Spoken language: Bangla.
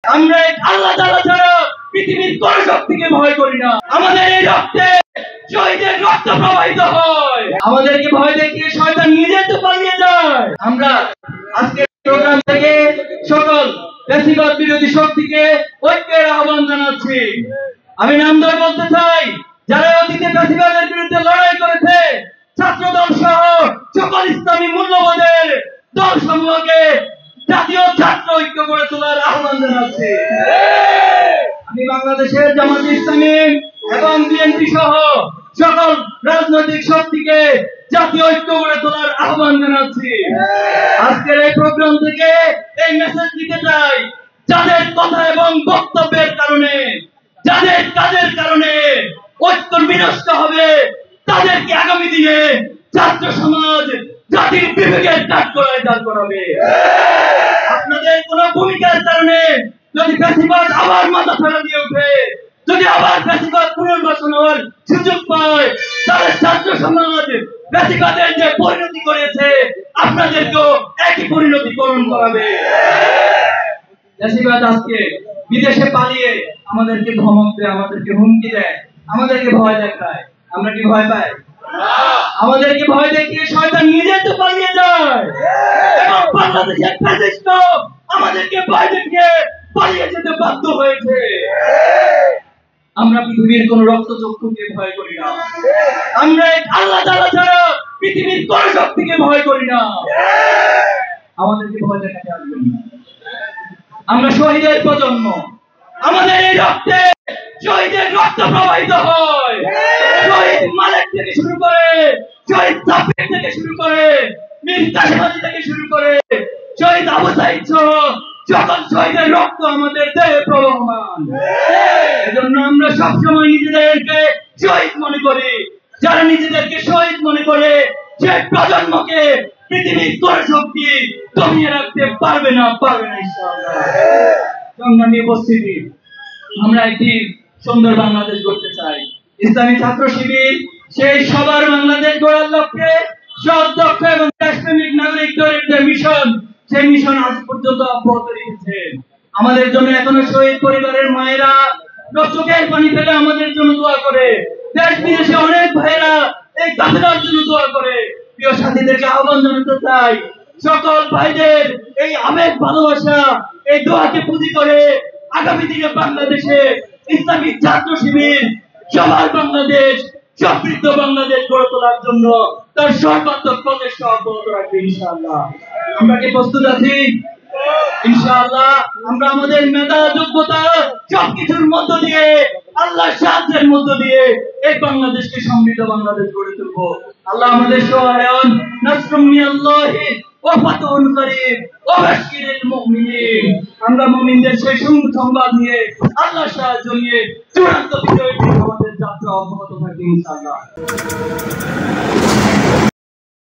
আমরা আল্লাহ তাআলা ছাড়া পৃথিবীর কোন শক্তিকে ভয় করি না। আমাদের এই রক্তে শহীদের রক্ত প্রবাহিত হয়। আমাদেরকে ভয় দেখিয়ে শয়তান নিজে তো পালিয়ে যায়। আমরা আজকের প্রোগ্রাম থেকে সকল ফ্যাসিবাদ বিরোধী শক্তিকে ঐক্যের আহ্বান জানাচ্ছি। আমি নাম ধরে বলতে চাই, যারা অতীতে ফ্যাসিবাদের বিরুদ্ধে লড়াই করেছে, ছাত্রদল সহ সকল ইসলামী মূল্যবোধের দল সমূহকে জাতীয় ছাত্র ঐক্য গড়ে তোলার আহ্বান জানাচ্ছি। আমি বাংলাদেশের জামাত ইসলামী এবং বিএনপি সহ সকল রাজনৈতিক শক্তিকে জাতীয় ঐক্য গড়ে তোলার আহ্বান জানাচ্ছি। আজকের এই প্রোগ্রাম থেকে এই মেসেজ দিতে চাই, যাদের কথা এবং বক্তব্যের কারণে, যাদের কাজের কারণে ঐক্য বিনষ্ট হবে, তাদেরকে আগামী দিনে ছাত্র সমাজ জাতির বিবেকের কাঠগড়ায় দাঁড় করাবে। আপনাদের কোন ভূমিকার কারণে যদি ফ্যাসিবাদ আবার মাথা ছাড়া দিয়ে ওঠে, যদি আবার ফ্যাসিবাদ পুনর্বাসন হওয়ার সুযোগ পায়, তাহলে ছাত্র সমাজ ফ্যাসিবাদের যে পরিণতি করেছে, আপনাদেরকেও একই পরিণতি করণ করাবে। ফ্যাসিবাদ আজকে বিদেশে পালিয়ে আমাদেরকে ধমক দেয়, আমাদেরকে হুমকি দেয়, আমাদেরকে ভয় দেখায়। আমরা কি ভয় পাই? আমাদেরকে ভয় দেখিয়ে শয়তান নিজে তো পালিয়ে যায় এবং বাংলাদেশের ফ্যাসিস্ট আমাদেরকে ভয় দেখিয়ে পালিয়ে যেতে বাধ্য হয়েছে। আমরা পৃথিবীর কোন রক্তচক্ষুকে ভয় করি না। আমরা আল্লাহ তাআলা ছাড়া পৃথিবীর কোন শক্তিকে ভয় করি না। আমাদেরকে ভয় দেখাতে আসবেন না। আমরা শহীদের প্রজন্ম। আমাদের এই রক্তে শহীদের রক্ত প্রবাহিত হয়। শহীদ মালিক থেকে শুরু করে, শহীদ সাফির থেকে শুরু করে, মীর কাসেম আলী থেকে শুরু করে, শহীদ আবু সাঈদ সহ সকল শহীদের রক্ত আমাদের দেহে প্রবহমান। এজন্য আমরা সবসময় নিজেদেরকে শহীদ মনে করি। যারা নিজেদেরকে শহীদ মনে করে, সেই প্রজন্মকে পৃথিবীর কোন শক্তি দমিয়ে রাখতে পারবে না, পারবে না ইনশাআল্লাহ। সংগ্রামী উপস্থিতি, আমরা একটি সুন্দর বাংলাদেশ গড়তে চাই। ইসলামী ছাত্র শিবির সেই সবার বাংলাদেশ গড়ার লক্ষ্যে সৎ, দক্ষ এবং দেশপ্রেমিক নাগরিকদের যে মিশন, সেই মিশন আজ পর্যন্ত অব্যাহত রেখেছে। আমাদের জন্য এখনো শহীদ পরিবারের মায়েরা চোখের পানি ফেলে আমাদের জন্য দোয়া করে। দেশ বিদেশে অনেক ভাইরা এই কাফেলার জন্য দোয়া করে। প্রিয় সাথীদেরকে আহ্বান জানাতে চাই, সকল ভাইদের এই আবেগ ভালোবাসা, এই দোয়াকে পুঁজি করে আগামী দিনে বাংলাদেশে ইসলামী ছাত্র শিবির সবার বাংলাদেশ, সমৃদ্ধ বাংলাদেশ গড়ে তোলার জন্য তার সর্বাত্মক প্রচেষ্টা অব্যাহত রাখবে ইনশাআল্লাহ। আমরা কি প্রস্তুত আছি? ইনশাআল্লাহ আমরা আমাদের মেধা, যোগ্যতা সবকিছুর মধ্য দিয়ে, আল্লাহর সাহায্যের মধ্য দিয়ে এই বাংলাদেশকে সমৃদ্ধ বাংলাদেশ গড়ে তুলবো। আল্লাহ আমাদের সহায় হন। নাসরুম মিনাল্লাহি ওয়া ফাতহুন করিম ওয়া বাশশিরিল মুমিনিন। আমরা মুমিনদের সেই সংবাদ নিয়ে, আল্লাহর সাহায্য নিয়ে চূড়ান্ত বিজয়ের দিকে আমাদের যাত্রা অব্যাহত থাকবে ইনশাআল্লাহ।